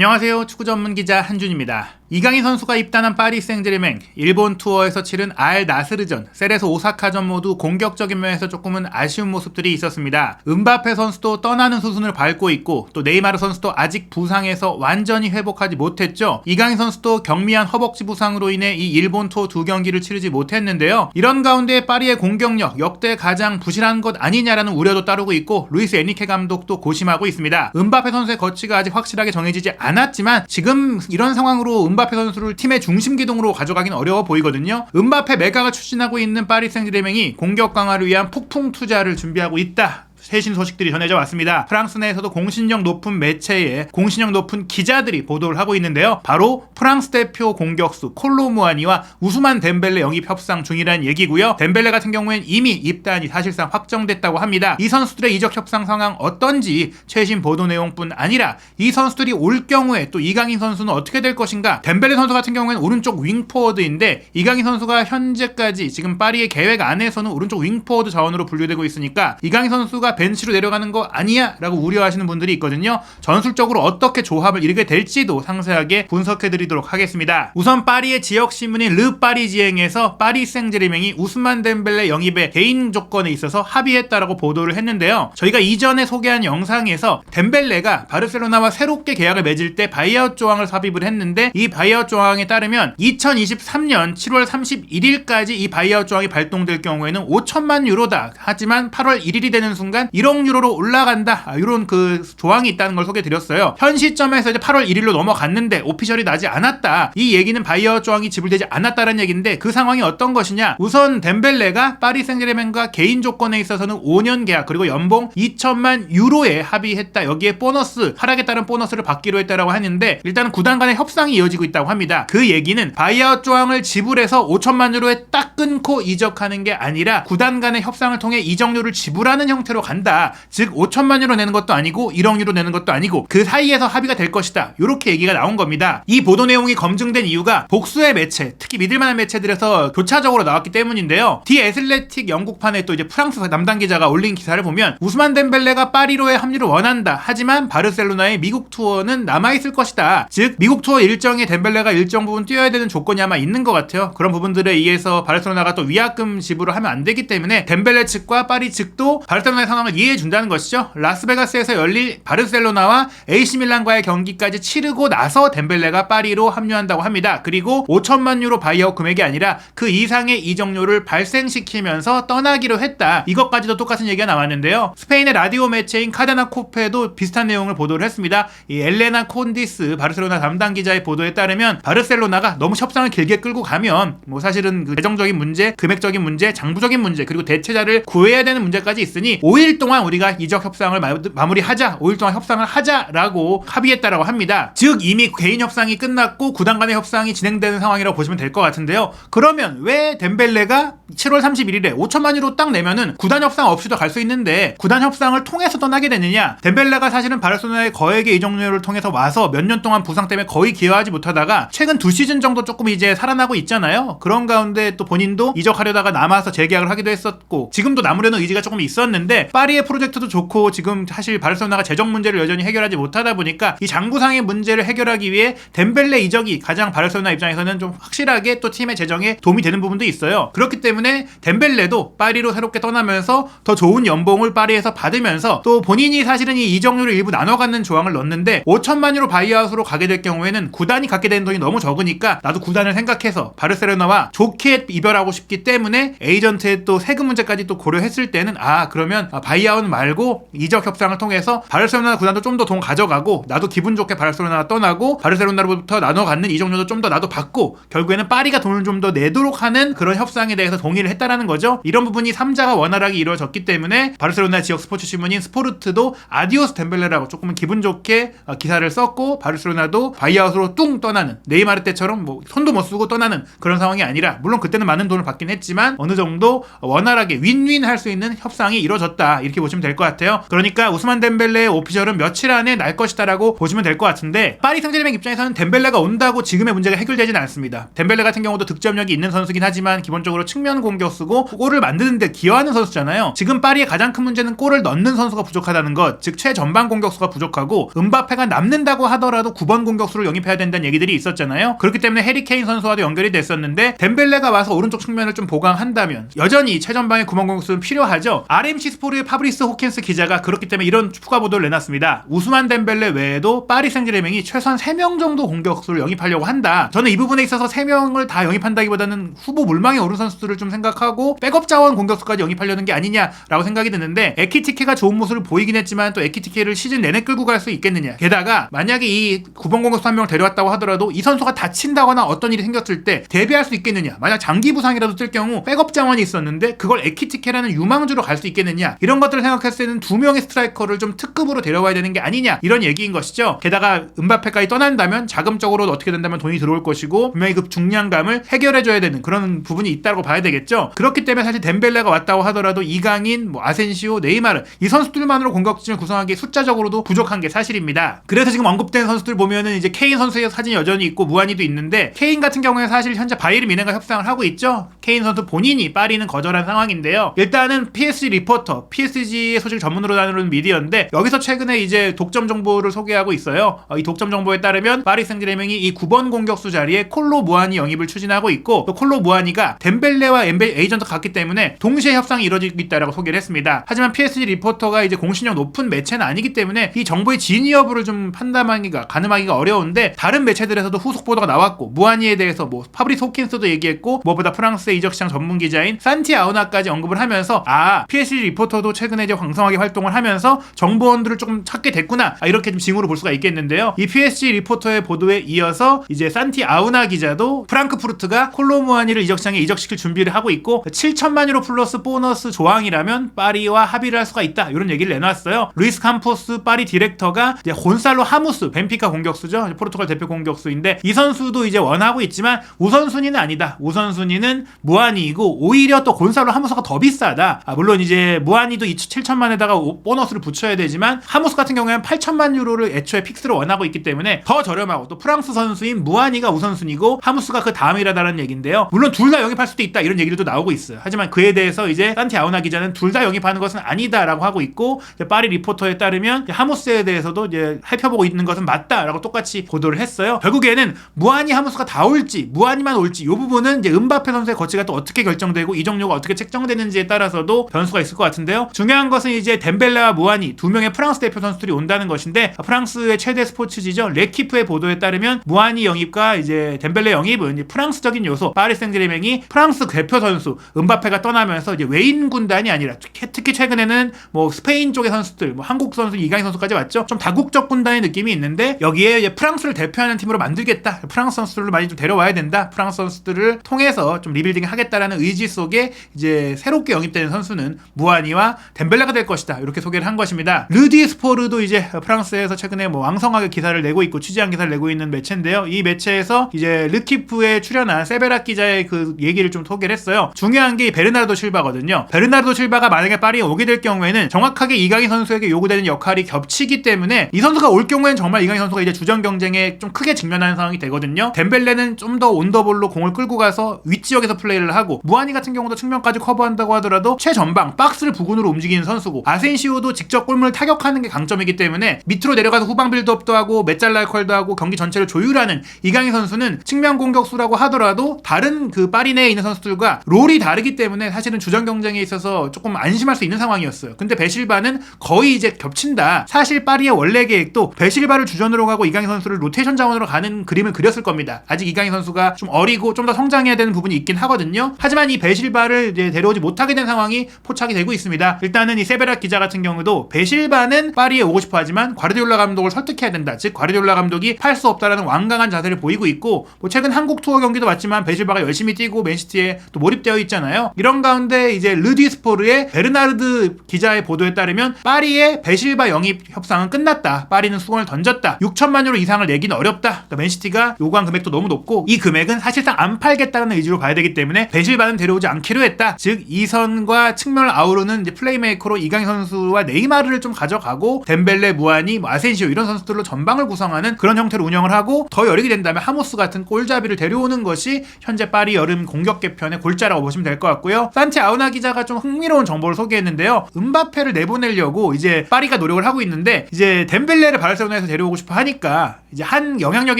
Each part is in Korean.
안녕하세요. 축구 전문 기자 한준입니다. 이강인 선수가 입단한 파리 생제르맹, 일본 투어에서 치른 알 나스르전, 셀에서 오사카전 모두 공격적인 면에서 조금은 아쉬운 모습들이 있었습니다. 은바페 선수도 떠나는 수순을 밟고 있고 또 네이마르 선수도 아직 부상에서 완전히 회복하지 못했죠. 이강인 선수도 경미한 허벅지 부상으로 인해 이 일본 투어 2경기를 치르지 못했는데요. 이런 가운데 파리의 공격력 역대 가장 부실한 것 아니냐라는 우려도 따르고 있고 루이스 에니케 감독도 고심하고 있습니다. 은바페 선수의 거취가 아직 확실하게 정해지지 않았지만 지금 이런 상황으로 은바페 선수를 팀의 중심 기둥으로 가져가긴 어려워 보이거든요. 은바페 매각을 추진하고 있는 파리 생제르맹이 공격 강화를 위한 폭풍 투자를 준비하고 있다. 최신 소식들이 전해져 왔습니다. 프랑스 내에서도 공신력 높은 매체에 공신력 높은 기자들이 보도를 하고 있는데요. 바로 프랑스 대표 공격수 콜로무아니와 우스만 덴벨레 영입 협상 중이라는 얘기고요. 덴벨레 같은 경우엔 이미 입단이 사실상 확정됐다고 합니다. 이 선수들의 이적 협상 상황 어떤지 최신 보도 내용뿐 아니라 이 선수들이 올 경우에 또 이강인 선수는 어떻게 될 것인가. 덴벨레 선수 같은 경우에는 오른쪽 윙포워드인데 이강인 선수가 현재까지 지금 파리의 계획 안에서는 오른쪽 윙포워드 자원으로 분류되고 있으니까 이강인 선수가 벤치로 내려가는 거 아니야? 라고 우려하시는 분들이 있거든요. 전술적으로 어떻게 조합을 이루게 될지도 상세하게 분석해드리도록 하겠습니다. 우선 파리의 지역신문인 르 파리지앵에서 파리 생제르맹이 우스만 덴벨레 영입의 개인 조건에 있어서 합의했다라고 보도를 했는데요. 저희가 이전에 소개한 영상에서 덴벨레가 바르셀로나와 새롭게 계약을 맺을 때 바이아웃 조항을 삽입을 했는데 이 바이아웃 조항에 따르면 2023년 7월 31일까지 이 바이아웃 조항이 발동될 경우에는 5천만 유로다. 하지만 8월 1일이 되는 순간 1억 유로로 올라간다. 이런 그 조항이 있다는 걸 소개드렸어요. 현 시점에서 이제 8월 1일로 넘어갔는데 오피셜이 나지 않았다. 이 얘기는 바이아웃 조항이 지불되지 않았다는 얘기인데 그 상황이 어떤 것이냐? 우선 덴벨레가 파리 생제르맹과 개인 조건에 있어서는 5년 계약 그리고 연봉 2천만 유로에 합의했다. 여기에 보너스, 하락에 따른 보너스를 받기로 했다라고 하는데 일단은 구단 간의 협상이 이어지고 있다고 합니다. 그 얘기는 바이아웃 조항을 지불해서 5천만 유로에 딱 끊고 이적하는 게 아니라 구단 간의 협상을 통해 이적료를 지불하는 형태로 간다. 즉 5천만 유로 내는 것도 아니고 1억 유로 내는 것도 아니고 그 사이에서 합의가 될 것이다. 이렇게 얘기가 나온 겁니다. 이 보도 내용이 검증된 이유가 복수의 매체, 특히 믿을만한 매체들에서 교차적으로 나왔기 때문인데요. 디 애슬레틱 영국판에 또 이제 프랑스 담당 기자가 올린 기사를 보면 우스만 덴벨레가 파리로의 합류를 원한다. 하지만 바르셀로나의 미국 투어는 남아있을 것이다. 즉 미국 투어 일정에 덴벨레가 일정 부분 뛰어야 되는 조건이 아마 있는 것 같아요. 그런 부분들에 의해서 바르셀로나가 또 위약금 지불을 하면 안 되기 때문에 덴벨레 측과 파리 측도 바르셀로나의 상황을 이해해 준다는 것이죠. 라스베가스에서 열릴 바르셀로나와 AC밀란과의 경기까지 치르고 나서 덴벨레가 파리로 합류한다고 합니다. 그리고 5천만 유로 바이아웃 금액이 아니라 그 이상의 이적료를 발생시키면서 떠나기로 했다. 이것까지도 똑같은 얘기가 나왔는데요. 스페인의 라디오 매체인 카데나 코페도 비슷한 내용을 보도를 했습니다. 이 엘레나 콘디스 바르셀로나 담당 기자의 보도에 따르면 바르셀로나가 너무 협상을 길게 끌고 가면 사실은 그 재정적인 문제, 금액적인 문제, 장부적인 문제 그리고 대체자를 구해야 되는 문제까지 있으니 5일 동안 우리가 이적 협상을 마무리하자. 5일 동안 협상을 하자라고 합의했다라고 합니다. 즉 이미 개인 협상이 끝났고 구단 간의 협상이 진행되는 상황이라고 보시면 될 것 같은데요. 그러면 왜 덴벨레가 7월 31일에 5천만 유로 딱 내면은 구단 협상 없이도 갈 수 있는데 구단 협상을 통해서 떠나게 되느냐? 덴벨레가 사실은 바르셀로나의 거액의 이적료를 통해서 와서 몇 년 동안 부상 때문에 거의 기여하지 못하다가 최근 2시즌 정도 조금 이제 살아나고 있잖아요. 그런 가운데 또 본인도 이적하려다가 남아서 재계약을 하기도 했었고 지금도 남으려는 의지가 조금 있었는데 파리의 프로젝트도 좋고 지금 사실 바르셀로나가 재정 문제를 여전히 해결하지 못하다 보니까 이 장부상의 문제를 해결하기 위해 덴벨레 이적이 가장 바르셀로나 입장에서는 좀 확실하게 또 팀의 재정에 도움이 되는 부분도 있어요. 그렇기 때문에 덴벨레도 파리로 새롭게 떠나면서 더 좋은 연봉을 파리에서 받으면서 또 본인이 사실은 이 이적료를 일부 나눠 갖는 조항을 넣었는데 5천만 유로 바이아웃으로 가게 될 경우에는 구단이 갖게 되는 돈이 너무 적으니까 나도 구단을 생각해서 바르셀로나와 좋게 이별하고 싶기 때문에 에이전트의 또 세금 문제까지 또 고려했을 때는 그러면 바이아웃 말고 이적 협상을 통해서 바르셀로나 구단도 좀 더 돈 가져가고 나도 기분 좋게 바르셀로나가 떠나고 바르셀로나로부터 나눠 갖는 이적료도 좀 더 나도 받고 결국에는 파리가 돈을 좀 더 내도록 하는 그런 협상에 대해서 동의를 했다라는 거죠. 이런 부분이 3자가 원활하게 이루어졌기 때문에 바르셀로나 지역 스포츠 신문인 스포르트도 아디오스 덴벨레라고 조금은 기분 좋게 기사를 썼고 바르셀로나도 바이아웃으로 뚱 떠나는 네이마르 때처럼 손도 못 쓰고 떠나는 그런 상황이 아니라 물론 그때는 많은 돈을 받긴 했지만 어느 정도 원활하게 윈윈 할 수 있는 협상이 이루어졌다 이렇게 보시면 될 것 같아요. 그러니까 우스만 덴벨레의 오피셜은 며칠 안에 날 것이다라고 보시면 될 것 같은데 파리 생제르맹 입장에서는 덴벨레가 온다고 지금의 문제가 해결되지는 않습니다. 덴벨레 같은 경우도 득점력이 있는 선수긴 하지만 기본적으로 측면 초반 공격수고 골을 만드는 데 기여하는 선수잖아요. 지금 파리의 가장 큰 문제는 골을 넣는 선수가 부족하다는 것, 즉 최전방 공격수가 부족하고 음바페가 남는다고 하더라도 9번 공격수를 영입해야 된다는 얘기들이 있었잖아요. 그렇기 때문에 해리 케인 선수와도 연결이 됐었는데 덴벨레가 와서 오른쪽 측면을 좀 보강한다면 여전히 최전방의 9번 공격수는 필요하죠. RMC 스포르의 파브리스 호킨스 기자가 그렇기 때문에 이런 추가 보도를 내놨습니다. 우스만 덴벨레 외에도 파리 생제르맹이 최소한 3명 정도 공격수를 영입하려고 한다. 저는 이 부분에 있어서 3명을 다 영입한다기보다는 후보 물망에 오른 선수들을 좀 생각하고 백업 자원 공격수까지 영입하려는 게 아니냐라고 생각이 드는데, 에키티케가 좋은 모습을 보이긴 했지만 또 에키티케를 시즌 내내 끌고 갈 수 있겠느냐. 게다가 만약에 이 9번 공격수 한 명을 데려왔다고 하더라도 이 선수가 다친다거나 어떤 일이 생겼을 때 대비할 수 있겠느냐. 만약 장기 부상이라도 뜰 경우 백업 자원이 있었는데 그걸 에키티케라는 유망주로 갈 수 있겠느냐. 이런 것들을 생각했을 때는 2명의 스트라이커를 좀 특급으로 데려와야 되는 게 아니냐, 이런 얘기인 것이죠. 게다가 음바페까지 떠난다면 자금적으로 어떻게 된다면 돈이 들어올 것이고 분명히 그 중량감을 해결해줘야 되는 그런 부분이 있다고 봐야 되겠죠. 그렇기 때문에 사실 덴벨레가 왔다고 하더라도 이강인, 아센시오, 네이마르 이 선수들만으로 공격진을 구성하기 숫자적으로도 부족한 게 사실입니다. 그래서 지금 언급된 선수들 보면은 이제 케인 선수의 사진이 여전히 있고 무한히도 있는데, 케인 같은 경우에 사실 현재 바이에른 뮌헨과 협상을 하고 있죠. 케인 선수 본인이 파리는 거절한 상황인데요. 일단은 PSG 리포터, PSG의 소식 전문으로 다루는 미디어인데 여기서 최근에 이제 독점 정보를 소개하고 있어요. 이 독점 정보에 따르면 파리 생제르맹이 이 9번 공격수 자리에 콜로 무아니 영입을 추진하고 있고, 또 콜로 무아니가 덴벨레와 에이전트 같기 때문에 동시에 협상이 이루어지고 있다라고 소개를 했습니다. 하지만 PSG 리포터가 이제 공신력 높은 매체는 아니기 때문에 이 정보의 진위 여부를 좀 판단하기가 가늠하기가 어려운데, 다른 매체들에서도 후속 보도가 나왔고 무아니에 대해서 파브리스 호킨스도 얘기했고 무엇보다 프랑스의 이적 시장 전문 기자인 산티 아우나까지 언급을 하면서 PSG 리포터도 최근에 이제 왕성하게 활동을 하면서 정보원들을 조금 찾게 됐구나, 이렇게 좀 징후로 볼 수가 있겠는데요. 이 PSG 리포터의 보도에 이어서 이제 산티 아우나 기자도 프랑크푸르트가 콜로 무아니를 이적 시장에 이적시킬 준비를 하고 있고 7천만 유로 플러스 보너스 조항이라면 파리와 합의를 할 수가 있다, 이런 얘기를 내놨어요. 루이스 캄포스 파리 디렉터가 이제 곤살로 하무스, 벤피카 공격수죠, 포르투갈 대표 공격수인데 이 선수도 이제 원하고 있지만 우선순위는 아니다. 우선순위는 무아니이고 오히려 또 곤살로 하무스가 더 비싸다. 물론 이제 무아니도 7천만에다가 보너스를 붙여야 되지만 하무스 같은 경우에는 8천만 유로를 애초에 픽스로 원하고 있기 때문에 더 저렴하고, 또 프랑스 선수인 무아니가 우선순위고 하무스가 그 다음이라다는 얘기인데요. 물론 둘 다 영입할 수도 있다, 이런 얘기들도 나오고 있어요. 하지만 그에 대해서 이제 산티 아우나 기자는 둘 다 영입하는 것은 아니다라고 하고 있고, 파리 리포터에 따르면 하무스에 대해서도 이제 살펴보고 있는 것은 맞다라고 똑같이 보도를 했어요. 결국에는 무아니 하무스가 다 올지 무아니만 올지 이 부분은 이제 음바페 선수의 거치가 또 어떻게 결정되고 이적료가 어떻게 책정되는지에 따라서도 변수가 있을 것 같은데요. 중요한 것은 이제 덴벨레와 무아니 2명의 프랑스 대표 선수들이 온다는 것인데, 프랑스의 최대 스포츠지죠 레키프의 보도에 따르면 무아니 영입과 이제 덴벨레 영입은 이제 프랑스적인 요소, 파리 생제르맹이 프랑스 대표 선수 음바페가 떠나면서 이제 외인 군단이 아니라 특히 최근에는 스페인 쪽의 선수들, 한국 선수 이강인 선수까지 왔죠. 좀 다국적 군단의 느낌이 있는데 여기에 이제 프랑스를 대표하는 팀으로 만들겠다, 프랑스 선수들을 많이 좀 데려와야 된다, 프랑스 선수들을 통해서 좀 리빌딩을 하겠다라는 의지 속에 이제 새롭게 영입되는 선수는 무아니와 덴벨레가 될 것이다, 이렇게 소개를 한 것입니다. 르디 스포르도 이제 프랑스에서 최근에 왕성하게 기사를 내고 있고 취재한 기사를 내고 있는 매체인데요. 이 매체에서 이제 르키프에 출연한 세베락 기자의 그 얘기를 좀 소개를 했어요. 중요한 게 베르나르도 실바거든요. 베르나르도 실바가 만약에 파리에 오게 될 경우에는 정확하게 이강인 선수에게 요구되는 역할이 겹치기 때문에 이 선수가 올 경우에는 정말 이강인 선수가 이제 주전 경쟁에 좀 크게 직면하는 상황이 되거든요. 덴벨레는 좀 더 온더볼로 공을 끌고 가서 윗지역에서 플레이를 하고, 무아니 같은 경우도 측면까지 커버한다고 하더라도 최전방 박스를 부근으로 움직이는 선수고, 아센시오도 직접 골문을 타격하는 게 강점이기 때문에 밑으로 내려가서 후방 빌드업도 하고 메짤랄컬도 하고 경기 전체를 조율하는 이강인 선수는 측면 공격수라고 하더라도 다른 그 파리 내에 있는 선수들과 롤이 다르기 때문에 사실은 주전 경쟁에 있어서 조금 안심할 수 있는 상황이었어요. 근데 베실바는 거의 이제 겹친다. 사실 파리의 원래 계획도 베실바를 주전으로 가고 이강인 선수를 로테이션 자원으로 가는 그림을 그렸을 겁니다. 아직 이강인 선수가 좀 어리고 좀 더 성장해야 되는 부분이 있긴 하거든요. 하지만 이 베실바를 이제 데려오지 못하게 된 상황이 포착이 되고 있습니다. 일단은 이 세베락 기자 같은 경우도 베실바는 파리에 오고 싶어 하지만 과르디올라 감독을 설득해야 된다, 즉 과르디올라 감독이 팔 수 없다라는 완강한 자세를 보이고 있고, 최근 한국 투어 경기도 맞지만 베실바가 열심히 뛰고 맨시티에 또 몰입되어 있잖아요. 이런 가운데 이제 르디 스포르의 베르나르 스타르드 기자의 보도에 따르면 파리의 베실바 영입 협상은 끝났다. 파리는 수건을 던졌다. 6천만 유로 이상을 내기는 어렵다. 그러니까 맨시티가 요구한 금액도 너무 높고 이 금액은 사실상 안 팔겠다는 의지로 봐야 되기 때문에 베실바는 데려오지 않기로 했다. 즉 이선과 측면을 아우르는 이제 플레이메이커로 이강인 선수와 네이마르를 좀 가져가고 덴벨레, 무아니, 아센시오 이런 선수들로 전방을 구성하는 그런 형태로 운영을 하고 더 여력이 된다면 하모스 같은 골잡이를 데려오는 것이 현재 파리 여름 공격 개편의 골자라고 보시면 될 것 같고요. 산체 아우나 기자가 좀 흥미로운 정보를 소개했는데요. 음바페를 내보내려고 이제 파리가 노력을 하고 있는데 이제 덴벨레를 바르셀로나에서 데려오고 싶어 하니까 이제 한 영향력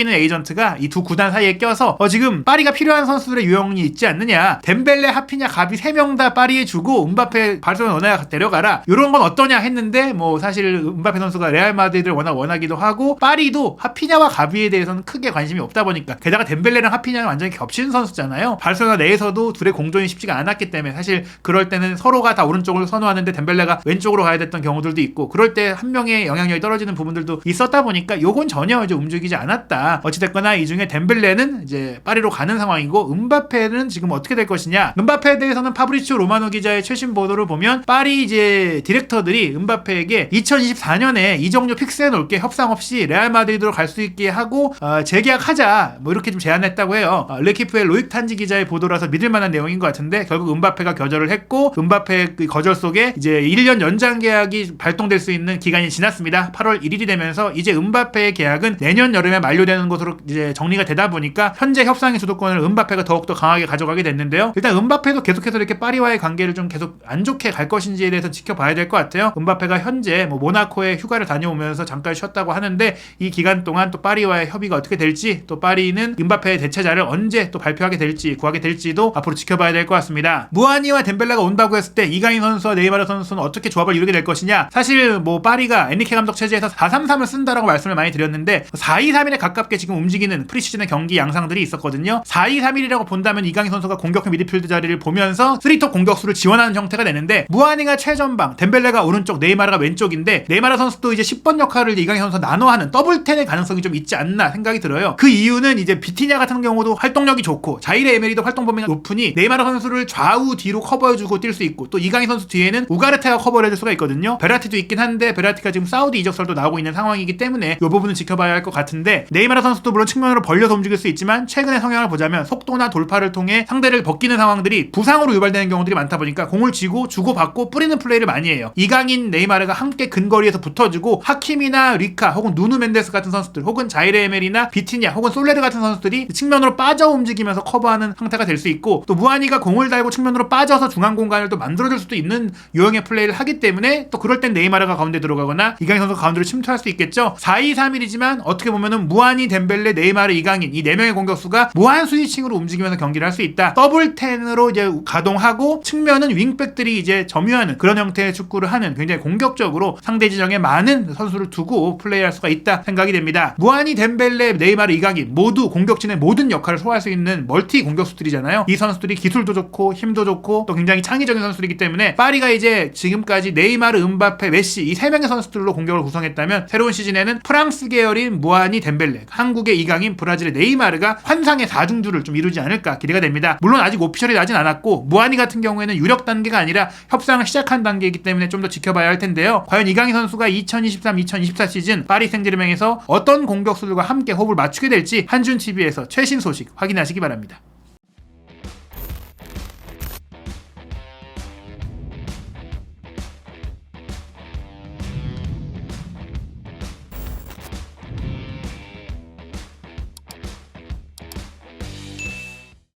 있는 에이전트가 이 두 구단 사이에 껴서 지금 파리가 필요한 선수들의 유형이 있지 않느냐. 덴벨레, 하피냐, 가비 3명 다 파리에 주고 음바페 바르셀로나 데려가라. 이런 건 어떠냐 했는데 뭐 사실 음바페 선수가 레알 마드리드를 워낙 원하기도 하고 파리도 하피냐와 가비에 대해서는 크게 관심이 없다 보니까 게다가 덴벨레랑 하피냐는 완전히 겹치는 선수잖아요. 바르셀로나 내에서도 둘의 공존이 쉽지가 않았기 때문에 사실 그럴 때는 서로가 다 오른쪽을 선호하는데 덴벨레가 왼쪽으로 가야 됐던 경우들도 있고 그럴 때 한 명의 영향력이 떨어지는 부분들도 있었다 보니까 요건 전혀 이제 움직이지 않았다. 어찌됐거나 이 중에 덴벨레는 이제 파리로 가는 상황이고 음바페는 지금 어떻게 될 것이냐. 음바페에 대해서는 파브리치오 로마노 기자의 최신 보도를 보면 파리 이제 디렉터들이 음바페에게 2024년에 이적료 픽스해 놓을게 협상 없이 레알 마드리드로 갈 수 있게 하고 재계약하자 뭐 이렇게 좀 제안했다고 해요. 르키프의 로익 탄지 기자의 보도라서 믿을 만한 내용인 것 같은데 결국 음바페가 거절을 했고 음바페 그 거절 속에 이제 1년 연장 계약이 발동될 수 있는 기간이 지났습니다. 8월 1일이 되면서 이제 음바페의 계약은 내년 여름에 만료되는 것으로 이제 정리가 되다 보니까 현재 협상의 주도권을 음바페가 더욱더 강하게 가져가게 됐는데요. 일단 음바페도 계속해서 이렇게 파리와의 관계를 좀 계속 안 좋게 갈 것인지에 대해서 지켜봐야 될 것 같아요. 음바페가 현재 뭐 모나코에 휴가를 다녀오면서 잠깐 쉬었다고 하는데 이 기간 동안 또 파리와의 협의가 어떻게 될지 또 파리는 음바페의 대체자를 언제 또 발표하게 될지 구하게 될지도 앞으로 지켜봐야 될 것 같습니다. 무아니와 덴벨레가 온다고 했을 때 이강인 선수와 네이마르 선수는 어떻게 조합을 이루게 될 것이냐. 사실 뭐 파리가 엔리케 감독 체제에서 4-3-3을 쓴다라고 말씀을 많이 드렸는데 4-2-3-1에 가깝게 지금 움직이는 프리시즌의 경기 양상들이 있었거든요. 4-2-3-1이라고 본다면 이강인 선수가 공격형 미드필드 자리를 보면서 3톱 공격수를 지원하는 형태가 되는데 무아니가 최전방, 덴벨레가 오른쪽, 네이마르가 왼쪽인데 네이마르 선수도 이제 10번 역할을 이강인 선수가 나눠하는 더블10의 가능성이 좀 있지 않나 생각이 들어요. 그 이유는 이제 비티냐 같은 경우도 활동력이 좋고 자이레 에메리도 활동 범위가 높으니 네이마르 선수를 좌우 뒤로 커버해주고 뛸 수 있고 또 이강인 선수 뒤에는 우가르테가 커버를 해줄 수가 있거든요. 베라티도 있긴 한데 베라티가 지금 사우디 이적설도 나오고 있는 상황이기 때문에 이 부분은 지켜봐야 할 것 같은데 네이마르 선수도 물론 측면으로 벌려서 움직일 수 있지만 최근의 성향을 보자면 속도나 돌파를 통해 상대를 벗기는 상황들이 부상으로 유발되는 경우들이 많다 보니까 공을 쥐고 주고받고 뿌리는 플레이를 많이 해요. 이강인, 네이마르가 함께 근거리에서 붙어주고 하킴이나 리카 혹은 누누 멘데스 같은 선수들 혹은 자이레 에메리나 비티냐 혹은 솔레르 같은 선수들이 측면으로 빠져 움직이면서 커버하는 상태가 될 수 있고 또 무아니가 공을 달고 측면으로 빠져서 중앙 공간을 또 만들어줄 수도 있는 유형의 플레이를 하기 때문에 또 그럴 땐 네이마르가 가운데 들어가거나 이강인 선수가 가운데로 침투할 수 있겠죠. 4-2-3-1이지만 어떻게 보면은 무아니, 덴벨레, 네이마르, 이강인 이 4명의 공격수가 무한 스위칭으로 움직이면서 경기를 할 수 있다. 더블 10으로 이제 가동하고 측면은 윙백들이 이제 점유하는 그런 형태의 축구를 하는 굉장히 공격적으로 상대 지정에 많은 선수를 두고 플레이할 수가 있다 생각이 됩니다. 무아니, 덴벨레, 네이마르, 이강인 모두 공격진의 모든 역할을 소화할 수 있는 멀티 공격수들이잖아요. 이 선수들이 기술도 좋고 힘도 좋고 또 굉장히 창의적인 선수들이기 때문에 파리가 이제 지금까지 네이마르, 음바페, 메시 이 3명의 선수들로 공격을 구성했다면 새로운 시즌에는 프랑스 계열인 무아니, 덴벨레, 한국의 이강인, 브라질의 네이마르가 환상의 4중주를 좀 이루지 않을까 기대가 됩니다. 물론 아직 오피셜이 나진 않았고 무아니 같은 경우에는 유력 단계가 아니라 협상을 시작한 단계이기 때문에 좀 더 지켜봐야 할 텐데요. 과연 이강인 선수가 2023-2024 시즌 파리 생제르맹에서 어떤 공격수들과 함께 호흡을 맞추게 될지 한준TV에서 최신 소식 확인하시기 바랍니다.